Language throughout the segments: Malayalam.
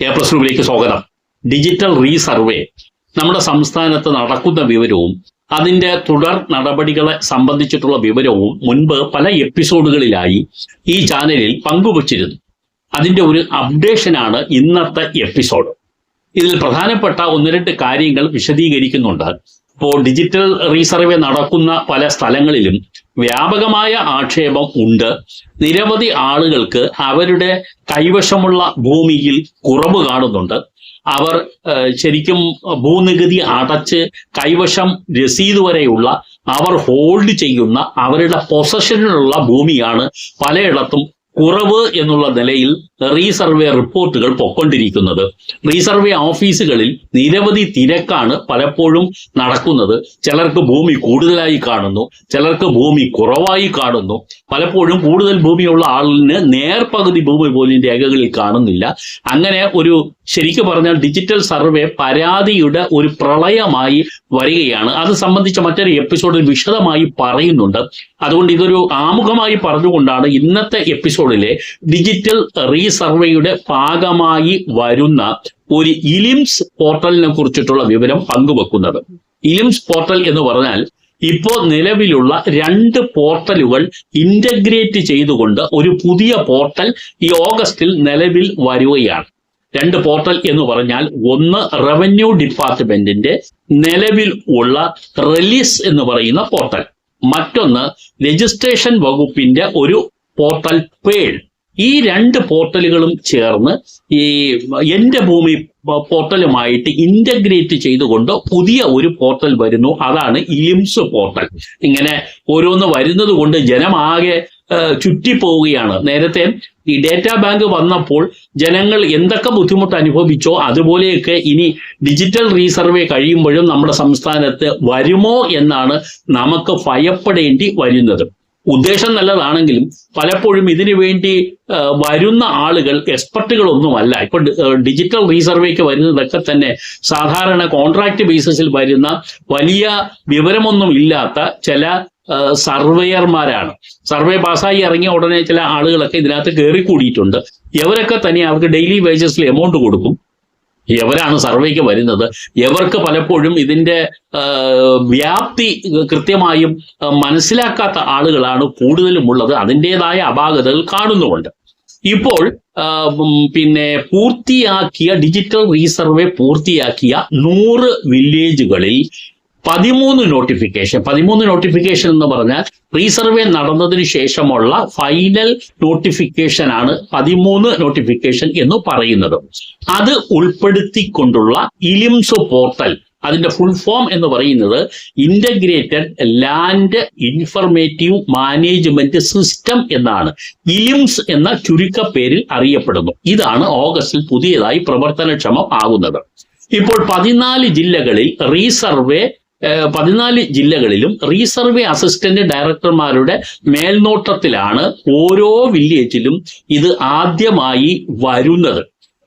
A+ലേക്ക് സ്വാഗതം. ഡിജിറ്റൽ റീസർവേ നമ്മുടെ സംസ്ഥാനത്ത് നടക്കുന്ന വിവരവും അതിന്റെ തുടർ നടപടികളെ സംബന്ധിച്ചിട്ടുള്ള വിവരവും മുൻപ് പല എപ്പിസോഡുകളിലായി ഈ ചാനലിൽ പങ്കുവച്ചിരുന്നു. അതിന്റെ ഒരു അപ്ഡേഷനാണ് ഇന്നത്തെ എപ്പിസോഡ്. ഇതിൽ പ്രധാനപ്പെട്ട ഒന്ന് രണ്ട് കാര്യങ്ങൾ വിശദീകരിക്കുന്നുണ്ട്. ഇപ്പോൾ ഡിജിറ്റൽ റീസർവേ നടക്കുന്ന പല സ്ഥലങ്ങളിലും വ്യാപകമായ ആക്ഷേപം ഉണ്ട്. നിരവധി ആളുകൾക്ക് അവരുടെ കൈവശമുള്ള ഭൂമിയിൽ കുറവ് കാണുന്നുണ്ട്. അവർ ശരിക്കും ഭൂനികുതി അടച്ച് കൈവശം രസീത് വരെയുള്ള അവർ ഹോൾഡ് ചെയ്യുന്ന അവരുടെ പൊസഷനിലുള്ള ഭൂമിയാണ് പലയിടത്തും കുറവ് എന്നുള്ള നിലയിൽ റീസർവേ റിപ്പോർട്ടുകൾ പൊക്കൊണ്ടിരിക്കുന്നത്. റീസർവേ ഓഫീസുകളിൽ നിരവധി തിരക്കാണ് പലപ്പോഴും നടക്കുന്നത്. ചിലർക്ക് ഭൂമി കൂടുതലായി കാണുന്നു, ചിലർക്ക് ഭൂമി കുറവായി കാണുന്നു. പലപ്പോഴും കൂടുതൽ ഭൂമിയുള്ള ആളിന് നേർപകുതി ഭൂമി പോലും രേഖകളിൽ കാണുന്നില്ല. അങ്ങനെ ഒരു ശരിക്കും പറഞ്ഞാൽ ഡിജിറ്റൽ സർവേ പരാതിയുടെ ഒരു പ്രളയമായി വരികയാണ്. അത് സംബന്ധിച്ച മറ്റൊരു എപ്പിസോഡിൽ വിശദമായി പറയുന്നുണ്ട്. അതുകൊണ്ട് ഇതൊരു ആമുഖമായി പറഞ്ഞുകൊണ്ടാണ് ഇന്നത്തെ എപ്പിസോഡിലെ ഡിജിറ്റൽ റീസർവേയുടെ ഭാഗമായി വരുന്ന ഒരു ഇലിംസ് പോർട്ടലിനെ കുറിച്ചിട്ടുള്ള വിവരം പങ്കുവെക്കുന്നത്. ഇലിംസ് പോർട്ടൽ എന്ന് പറഞ്ഞാൽ ഇപ്പോൾ നിലവിലുള്ള 2 പോർട്ടലുകൾ ഇന്റഗ്രേറ്റ് ചെയ്തുകൊണ്ട് ഒരു പുതിയ പോർട്ടൽ ഈ ഓഗസ്റ്റിൽ നിലവിൽ വരുകയാണ്. 2 പോർട്ടൽ എന്ന് പറഞ്ഞാൽ ഒന്ന് റവന്യൂ ഡിപ്പാർട്ട്മെന്റിന്റെ നിലവിൽ ഉള്ള റിലീസ് എന്ന് പറയുന്ന പോർട്ടൽ, മറ്റൊന്ന് രജിസ്ട്രേഷൻ വകുപ്പിന്റെ ഒരു പോർട്ടൽ പേൾ. ഈ 2 പോർട്ടലുകളും ചേർന്ന് ഈ എന്റെ ഭൂമി പോർട്ടലുമായിട്ട് ഇന്റഗ്രേറ്റ് ചെയ്തുകൊണ്ട് പുതിയ ഒരു പോർട്ടൽ വരുന്നു. അതാണ് ഇലിംസ് പോർട്ടൽ. ഇങ്ങനെ ഓരോന്ന് വരുന്നത് കൊണ്ട് ജനമാകെ ചുറ്റിപ്പോവുകയാണ്. നേരത്തെ ഈ ഡേറ്റാ ബാങ്ക് വന്നപ്പോൾ ജനങ്ങൾ എന്തൊക്കെ ബുദ്ധിമുട്ട് അനുഭവിച്ചോ അതുപോലെയൊക്കെ ഇനി ഡിജിറ്റൽ റീസർവേ കഴിയുമ്പോഴും നമ്മുടെ സംസ്ഥാനത്ത് വരുമോ എന്നാണ് നമുക്ക് ഭയപ്പെടേണ്ടി വരുന്നത്. ഉദ്ദേശം നല്ലതാണെങ്കിലും പലപ്പോഴും ഇതിനു വേണ്ടി വരുന്ന ആളുകൾ എക്സ്പെർട്ടുകളൊന്നുമല്ല. ഇപ്പൊ ഡിജിറ്റൽ റീസർവേക്ക് വരുന്നതൊക്കെ തന്നെ സാധാരണ കോൺട്രാക്ട് ബേസിസിൽ വരുന്ന വലിയ വിവരമൊന്നും ഇല്ലാത്ത ചില സർവേയർമാരാണ്. സർവേ പാസ്സായി ഇറങ്ങിയ ഉടനെ ചില ആളുകളൊക്കെ ഇതിനകത്ത് കയറിക്കൂടിയിട്ടുണ്ട്. ഇവരൊക്കെ തന്നെ അവർക്ക് ഡെയിലി വേജസിൽ എമൗണ്ട് കൊടുക്കും. എവരാണ് സർവേക്ക് വരുന്നത്. എവർക്ക് പലപ്പോഴും ഇതിന്റെ വ്യാപ്തി കൃത്യമായും മനസ്സിലാക്കാത്ത ആളുകളാണ് കൂടുതലും ഉള്ളത്. അതിൻ്റെതായ അപാകതകൾ കാണുന്നുമുണ്ട്. ഇപ്പോൾ പൂർത്തിയാക്കിയ ഡിജിറ്റൽ റീസർവേ പൂർത്തിയാക്കിയ 100 വില്ലേജുകളിൽ 13 നോട്ടിഫിക്കേഷൻ എന്ന് പറഞ്ഞാൽ റീസർവേ നടന്നതിന് ശേഷമുള്ള ഫൈനൽ നോട്ടിഫിക്കേഷൻ ആണ് 13 നോട്ടിഫിക്കേഷൻ എന്ന് പറയുന്നത്. അത് ഉൾപ്പെടുത്തിക്കൊണ്ടുള്ള ഇലിംസ് പോർട്ടൽ, അതിന്റെ ഫുൾ ഫോം എന്ന് പറയുന്നത് integrated land informative management system എന്നാണ്. ഇലിംസ് എന്ന ചുരുക്കപ്പേരിൽ അറിയപ്പെടുന്നു. ഇതാണ് ഓഗസ്റ്റിൽ പുതിയതായി പ്രവർത്തനക്ഷമം ആകുന്നത്. ഇപ്പോൾ 14 ജില്ലകളിലും റീസർവേ അസിസ്റ്റന്റ് ഡയറക്ടർമാരുടെ മേൽനോട്ടത്തിലാണ് ഓരോ വില്ലേജിലും ഇത് ആദ്യമായി വരുന്നത്.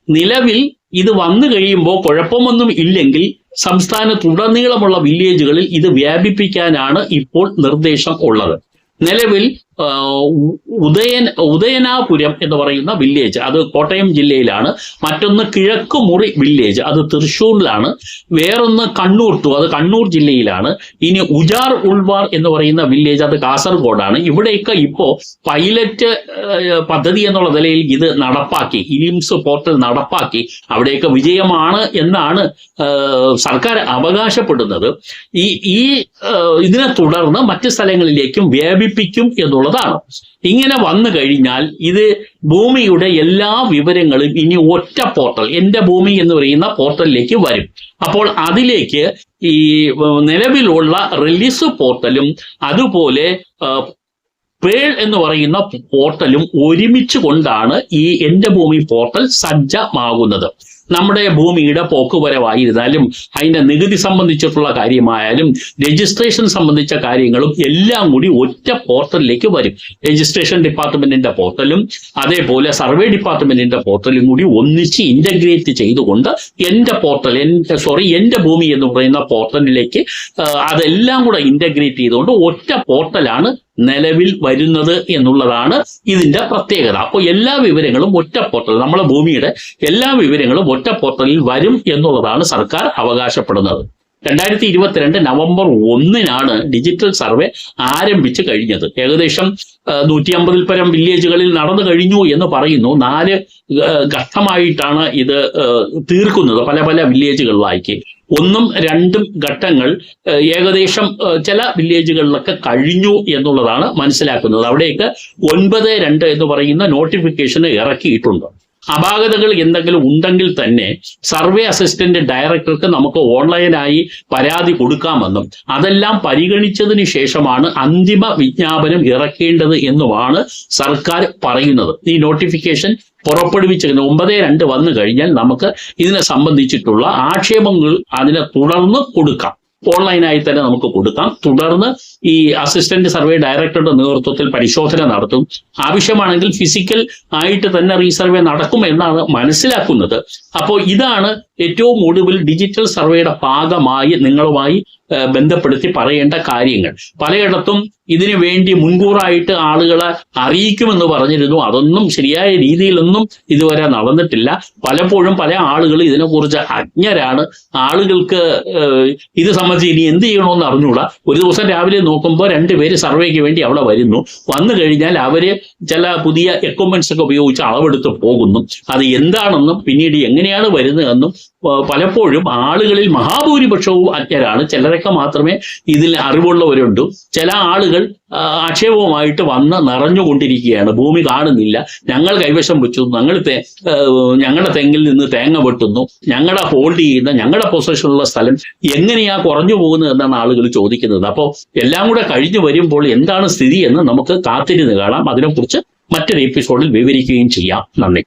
നിലവിൽ ഇത് വന്നു കഴിയുമ്പോൾ കുഴപ്പമൊന്നും ഇല്ലെങ്കിൽ സംസ്ഥാനത്തുടനീളമുള്ള വില്ലേജുകളിൽ ഇത് വ്യാപിപ്പിക്കാനാണ് ഇപ്പോൾ നിർദ്ദേശം ഉള്ളത്. നിലവിൽ ഉദയനാപുരം എന്ന് പറയുന്ന വില്ലേജ്, അത് കോട്ടയം ജില്ലയിലാണ്. മറ്റൊന്ന് കിഴക്കുമുറി വില്ലേജ്, അത് തൃശ്ശൂരിലാണ്. വേറൊന്ന് കണ്ണൂർ അത് കണ്ണൂർ ജില്ലയിലാണ്. ഇനി ഉജാർ ഉൾവാർ എന്ന് പറയുന്ന വില്ലേജ്, അത് കാസർഗോഡാണ്. ഇവിടെയൊക്കെ ഇപ്പോൾ പൈലറ്റ് പദ്ധതി എന്നുള്ള നിലയിൽ ഇത് നടപ്പാക്കി, ഇലിംസ് പോർട്ടൽ നടപ്പാക്കി. അവിടെയൊക്കെ വിജയമാണ് എന്നാണ് സർക്കാർ അവകാശപ്പെടുന്നത്. ഇതിനെ തുടർന്ന് മറ്റ് സ്ഥലങ്ങളിലേക്കും വ്യാപിപ്പിക്കും എന്നുള്ളതാണ്. ഇങ്ങനെ വന്നു കഴിഞ്ഞാൽ ഇത് ഭൂമിയുടെ എല്ലാ വിവരങ്ങളും ഇനി ഒറ്റ പോർട്ടൽ, എന്റെ ഭൂമി എന്ന് പറയുന്ന പോർട്ടലിലേക്ക് വരും. അപ്പോൾ അതിലേക്ക് ഈ നിലവിലുള്ള റിലീസ് പോർട്ടലും അതുപോലെ പേൾ എന്ന് പറയുന്ന പോർട്ടലും ഒരുമിച്ച് കൊണ്ടാണ് ഈ എന്റെ ഭൂമി പോർട്ടൽ സജ്ജമാകുന്നത്. നമ്മുടെ ഭൂമിയുടെ പോക്കുവരവായിരുന്നാലും അതിന്റെ നികുതി സംബന്ധിച്ചിട്ടുള്ള കാര്യമായാലും രജിസ്ട്രേഷൻ സംബന്ധിച്ച കാര്യങ്ങളും എല്ലാം കൂടി ഒറ്റ പോർട്ടലിലേക്ക് വരും. രജിസ്ട്രേഷൻ ഡിപ്പാർട്ട്മെന്റിന്റെ പോർട്ടലും അതേപോലെ സർവേ ഡിപ്പാർട്ട്മെന്റിന്റെ പോർട്ടലും കൂടി ഒന്നിച്ച് ഇന്റഗ്രേറ്റ് ചെയ്തുകൊണ്ട് എന്റെ ഭൂമി എന്ന് പറയുന്ന പോർട്ടലിലേക്ക് അതെല്ലാം കൂടെ ഇന്റഗ്രേറ്റ് ചെയ്തുകൊണ്ട് ഒറ്റ പോർട്ടലാണ് നിലവിൽ വരുന്നത് എന്നുള്ളതാണ് ഇതിന്റെ പ്രത്യേകത. അപ്പോൾ എല്ലാ വിവരങ്ങളും ഒറ്റ പോർട്ടൽ, നമ്മളെ ഭൂമിയുടെ എല്ലാ വിവരങ്ങളും ഒറ്റ പോർട്ടലിൽ വരും എന്നുള്ളതാണ് സർക്കാർ അവകാശപ്പെടുന്നത്. 2022 നവംബർ 1 ഡിജിറ്റൽ സർവേ ആരംഭിച്ചു കഴിഞ്ഞത്. ഏകദേശം 150 പരം വില്ലേജുകളിൽ നടന്നു കഴിഞ്ഞു എന്ന് പറയുന്നു. 4 ഘട്ടമായിട്ടാണ് ഇത് തീർക്കുന്നത്, പല പല വില്ലേജുകളിലാക്കി. 1ഉം 2ഉം ഘട്ടങ്ങൾ ഏകദേശം ചില വില്ലേജുകളിലൊക്കെ കഴിഞ്ഞു എന്നുള്ളതാണ് മനസ്സിലാക്കുന്നത്. അവിടേക്ക് 9-2 എന്ന് പറയുന്ന നോട്ടിഫിക്കേഷൻ ഇറക്കിയിട്ടുണ്ട്. അപാകതകൾ എന്തെങ്കിലും ഉണ്ടെങ്കിൽ തന്നെ സർവേ അസിസ്റ്റന്റ് ഡയറക്ടർക്ക് നമുക്ക് ഓൺലൈനായി പരാതി കൊടുക്കാമെന്നും അതെല്ലാം പരിഗണിച്ചതിന് ശേഷമാണ് അന്തിമ വിജ്ഞാപനം ഇറക്കേണ്ടത് എന്നുമാണ് സർക്കാർ പറയുന്നത്. ഈ നോട്ടിഫിക്കേഷൻ പുറപ്പെടുവിച്ചിരുന്ന 9-2 വന്നു കഴിഞ്ഞാൽ നമുക്ക് ഇതിനെ സംബന്ധിച്ചിട്ടുള്ള ആക്ഷേപങ്ങൾ അതിനെ തുടർന്ന് കൊടുക്കാം, ഓൺലൈനായി തന്നെ നമുക്ക് കൊടുക്കാം. തുടർന്ന് ഈ അസിസ്റ്റന്റ് സർവേ ഡയറക്ടറുടെ നേതൃത്വത്തിൽ പരിശോധന നടത്തും. ആവശ്യമാണെങ്കിൽ ഫിസിക്കൽ ആയിട്ട് തന്നെ റീസർവേ നടക്കും എന്നാണ് മനസ്സിലാക്കുന്നത്. അപ്പോൾ ഇതാണ് ഏറ്റവും ഒടുവിൽ ഡിജിറ്റൽ സർവേയുടെ ഭാഗമായി നിങ്ങളുമായി ബന്ധപ്പെടുത്തി പറയേണ്ട കാര്യങ്ങൾ. പലയിടത്തും ഇതിനു വേണ്ടി മുൻകൂറായിട്ട് ആളുകളെ അറിയിക്കുമെന്ന് പറഞ്ഞിരുന്നു. അതൊന്നും ശരിയായ രീതിയിലൊന്നും ഇതുവരെ നടന്നിട്ടില്ല. പലപ്പോഴും പല ആളുകൾ ഇതിനെക്കുറിച്ച് അജ്ഞരാണ്. ആളുകൾക്ക് ഇത് സംബന്ധിച്ച് ഇനി എന്ത് ചെയ്യണമെന്ന് അറിഞ്ഞുകൂടാ. ഒരു ദിവസം രാവിലെ നോക്കുമ്പോൾ 2 പേര് സർവേക്ക് വേണ്ടി അവിടെ വന്നു കഴിഞ്ഞാൽ അവര് ചില പുതിയ എക്യുപ്മെന്റ്സ് ഒക്കെ ഉപയോഗിച്ച് അളവെടുത്ത് പോകുന്നു. അത് എന്താണെന്നും പിന്നീട് എങ്ങനെയാണ് വരുന്നതെന്നും പലപ്പോഴും ആളുകളിൽ മഹാഭൂരിപക്ഷവും അജ്ഞരാണ്. ചിലരൊക്കെ മാത്രമേ ഇതിൽ അറിവുള്ളവരുണ്ട്. ചില ആളുകൾ ആക്ഷേപവുമായിട്ട് വന്ന് നിറഞ്ഞുകൊണ്ടിരിക്കുകയാണ്. ഭൂമി കാണുന്നില്ല, ഞങ്ങൾ കൈവശം വെച്ചു, ഞങ്ങളുടെ തെങ്ങിൽ നിന്ന് തേങ്ങ വെട്ടുന്നു, ഞങ്ങളുടെ ഹോൾഡ് ചെയ്യുന്ന ഞങ്ങളുടെ പൊസഷനുള്ള സ്ഥലം എങ്ങനെയാ കുറഞ്ഞു പോകുന്നത് എന്നാണ് ആളുകൾ ചോദിക്കുന്നത്. അപ്പോൾ എല്ലാം കൂടെ കഴിഞ്ഞു വരുമ്പോൾ എന്താണ് സ്ഥിതി എന്ന് നമുക്ക് കാത്തിരുന്ന് കാണാം. അതിനെക്കുറിച്ച് മറ്റൊരു എപ്പിസോഡിൽ വിവരിക്കുകയും ചെയ്യാം. നന്ദി.